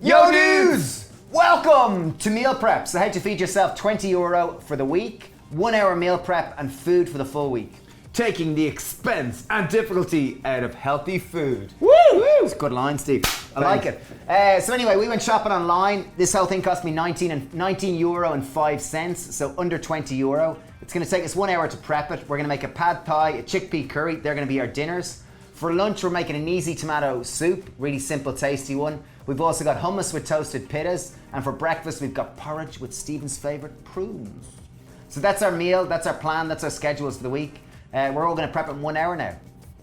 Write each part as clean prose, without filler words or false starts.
Yo dudes! Welcome to Meal Prep. So how to feed yourself €20 for the week, 1 hour meal prep and food for the full week. Taking the expense and difficulty out of healthy food. Woo! It's a good line, Steve. I like it. So anyway, we went shopping online. This whole thing cost me €19.05, so under €20. It's gonna take us 1 hour to prep it. We're gonna make a pad thai, a chickpea curry. They're gonna be our dinners. For lunch, we're making an easy tomato soup, really simple, tasty one. We've also got hummus with toasted pittas, and for breakfast, we've got porridge with Stephen's favorite prunes. So that's our meal, that's our plan, that's our schedules for the week. We're all gonna prep it in 1 hour now.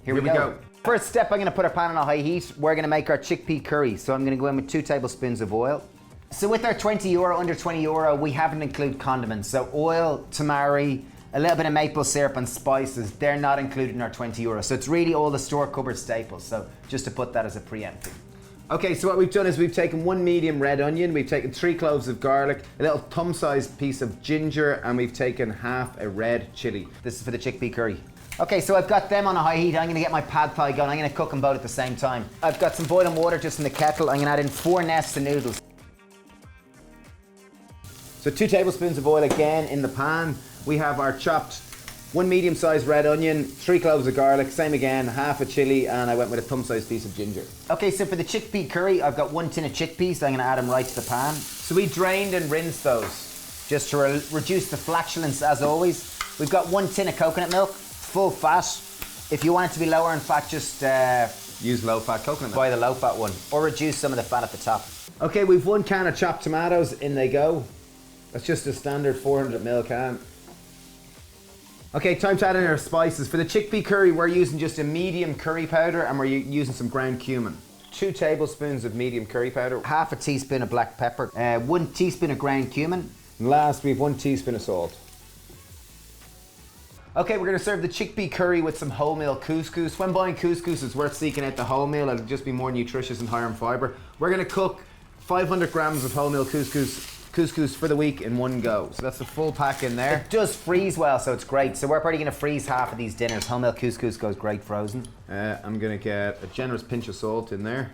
Here we go. First step, I'm gonna put our pan on a high heat. We're gonna make our chickpea curry. So I'm gonna go in with 2 tablespoons of oil. So with our €20, under €20, we haven't included condiments. So oil, tamari, a little bit of maple syrup and spices, they're not included in our €20. So it's really all the store cupboard staples. So just to put that as a preemptive. Okay, so what we've done is we've taken 1 medium red onion, we've taken 3 cloves of garlic, a little thumb-sized piece of ginger, and we've taken half a red chilli. This is for the chickpea curry. Okay, so I've got them on a high heat. I'm gonna get my pad thai going. I'm gonna cook them both at the same time. I've got some boiling water just in the kettle. I'm gonna add in 4 nests of noodles. So 2 tablespoons of oil again in the pan. We have our chopped 1 medium-sized red onion, 3 cloves of garlic, same again, half a chilli, and I went with a thumb-sized piece of ginger. Okay, so for the chickpea curry, I've got 1 tin of chickpeas. So I'm gonna add them right to the pan. So we drained and rinsed those. Just to reduce the flatulence as always. We've got 1 tin of coconut milk, full fat. If you want it to be lower in fat, just use low-fat coconut milk. buy the low-fat one, or reduce some of the fat at the top. Okay, we've 1 can of chopped tomatoes, in they go. That's just a standard 400ml can. Okay, time to add in our spices. For the chickpea curry, we're using just a medium curry powder and we're using some ground cumin. 2 tablespoons of medium curry powder. Half a teaspoon of black pepper, 1 teaspoon of ground cumin. And last, we have 1 teaspoon of salt. Okay, we're gonna serve the chickpea curry with some wholemeal couscous. When buying couscous, it's worth seeking out the wholemeal. It'll just be more nutritious and higher in fiber. We're gonna cook 500 grams of wholemeal couscous for the week in 1 go. So that's the full pack in there. It does freeze well, so it's great. So we're probably gonna freeze half of these dinners. Wholemeal couscous goes great frozen. I'm gonna get a generous pinch of salt in there.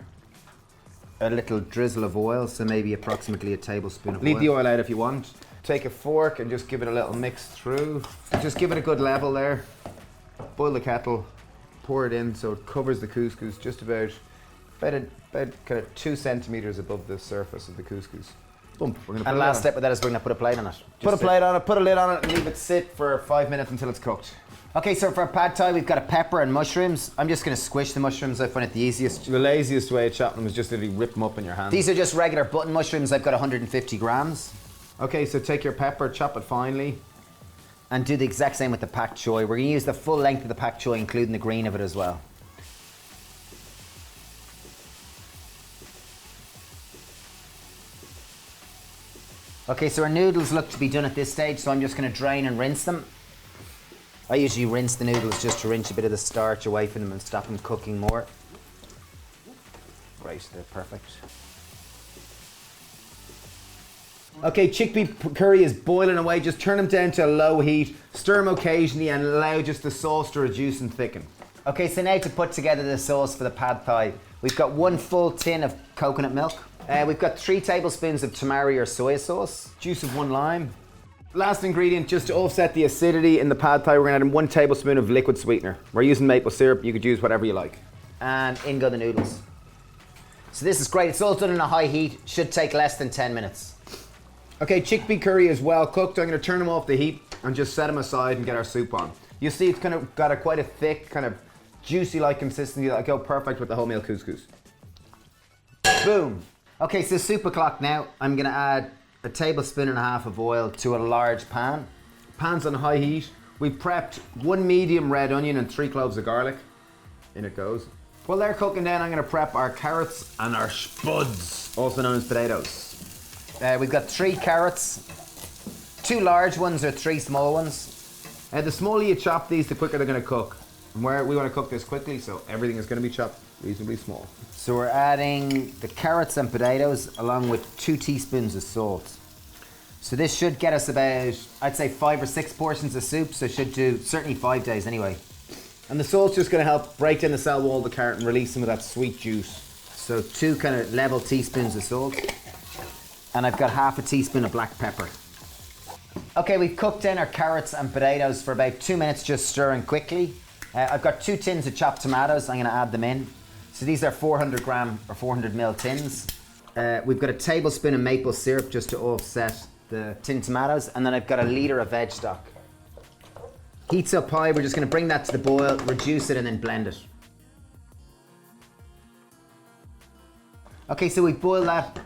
A little drizzle of oil, so maybe approximately a tablespoon of oil. Leave the oil out if you want. Take a fork and just give it a little mix through. Just give it a good level there. Boil the kettle, pour it in so it covers the couscous just about kind of 2 centimeters above the surface of the couscous. Boom. And last step with that is we're gonna put a plate on it. Put a plate on it, put a lid on it, and leave it sit for 5 minutes until it's cooked. Okay, so for our pad thai, we've got a pepper and mushrooms. I'm just gonna squish the mushrooms. I find it the easiest. The laziest way of chopping them is just literally rip them up in your hand. These are just regular button mushrooms. I've got 150 grams. Okay, so take your pepper, chop it finely. And do the exact same with the pak choi. We're gonna use the full length of the pak choi, including the green of it as well. Okay, so our noodles look to be done at this stage, so I'm just gonna drain and rinse them. I usually rinse the noodles just to rinse a bit of the starch away from them and stop them cooking more. Great, they're perfect. Okay, chickpea curry is boiling away. Just turn them down to a low heat, stir them occasionally, and allow just the sauce to reduce and thicken. Okay, so now to put together the sauce for the pad thai. We've got 1 full tin of coconut milk. We've got 3 tablespoons of tamari or soy sauce. Juice of 1 lime. Last ingredient, just to offset the acidity in the pad thai, we're gonna add in 1 tablespoon of liquid sweetener. We're using maple syrup, you could use whatever you like. And in go the noodles. So this is great, it's all done in a high heat, should take less than 10 minutes. Okay, chickpea curry is well cooked. I'm gonna turn them off the heat and just set them aside and get our soup on. You'll see it's kind of got quite a thick, kind of juicy-like consistency that'll go perfect with the wholemeal couscous. Boom. Okay, so soup o'clock now. I'm gonna add a tablespoon and a half of oil to a large pan. Pan's on high heat. We've prepped 1 medium red onion and 3 cloves of garlic. In it goes. While they're cooking down, I'm gonna prep our carrots and our spuds, also known as potatoes. We've got 3 carrots, 2 large ones or 3 small ones. The smaller you chop these, the quicker they're gonna cook. And we wanna cook this quickly, so everything is gonna be chopped reasonably small. So we're adding the carrots and potatoes along with 2 teaspoons of salt. So this should get us about, I'd say 5 or 6 portions of soup, so it should do certainly 5 days anyway. And the salt's just gonna help break down the cell wall of the carrot and release some of that sweet juice. So So 2 kind of level teaspoons of salt. And I've got half a teaspoon of black pepper. Okay, we've cooked in our carrots and potatoes for about 2 minutes, just stirring quickly. I've got 2 tins of chopped tomatoes. I'm going to add them in. So these are 400 gram or 400 ml tins. We've got a tablespoon of maple syrup just to offset the tin tomatoes. And then I've got a litre of veg stock. Heat's up high. We're just going to bring that to the boil, reduce it, and then blend it. Okay, so we've boiled that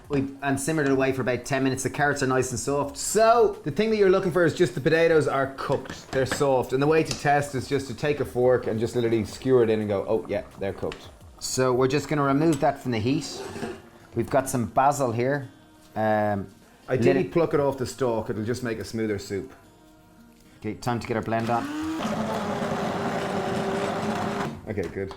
and simmered it away for about 10 minutes. The carrots are nice and soft. So the thing that you're looking for is just the potatoes are cooked. They're soft. And the way to test is just to take a fork and just literally skewer it in and go, oh yeah, they're cooked. So we're just going to remove that from the heat. We've got some basil here. Ideally pluck it off the stalk. It'll just make a smoother soup. Okay, time to get our blend on. Okay, good.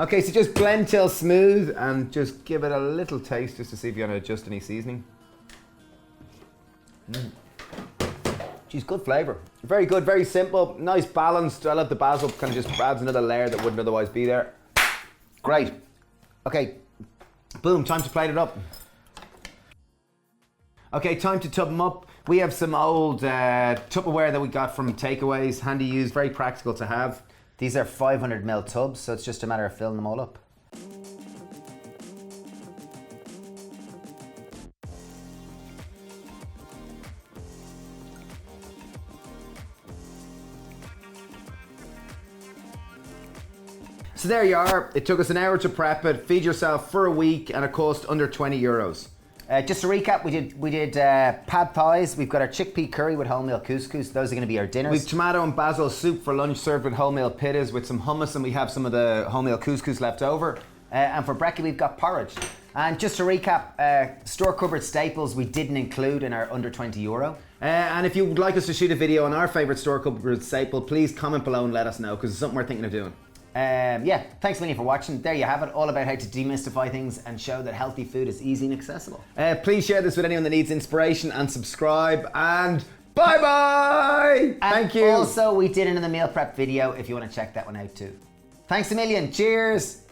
Okay, so just blend till smooth and just give it a little taste just to see if you want to adjust any seasoning. Geez, good flavour. Very good, very simple, nice balanced. I love the basil, kind of just adds another layer that wouldn't otherwise be there. Great. Okay, boom, time to plate it up. Okay, time to tub them up. We have some old Tupperware that we got from takeaways, handy use, very practical to have. These are 500 ml tubs, so it's just a matter of filling them all up. So there you are. It took us an hour to prep it. Feed yourself for a week, and it cost under 20 euros. Just to recap, we did pad thais. We've got our chickpea curry with wholemeal couscous. Those are going to be our dinners. We've tomato and basil soup for lunch, served with wholemeal pittas with some hummus, and we have some of the wholemeal couscous left over. And for brekkie, we've got porridge. And just to recap, store cupboard staples we didn't include in our under 20 euro. And if you would like us to shoot a video on our favourite store cupboard staple, please comment below and let us know, because it's something we're thinking of doing. Yeah, thanks a million for watching. There you have it, all about how to demystify things and show that healthy food is easy and accessible. Please share this with anyone that needs inspiration and subscribe, and bye-bye! Thank you. Also, we did another meal prep video if you want to check that one out too. Thanks a million, cheers!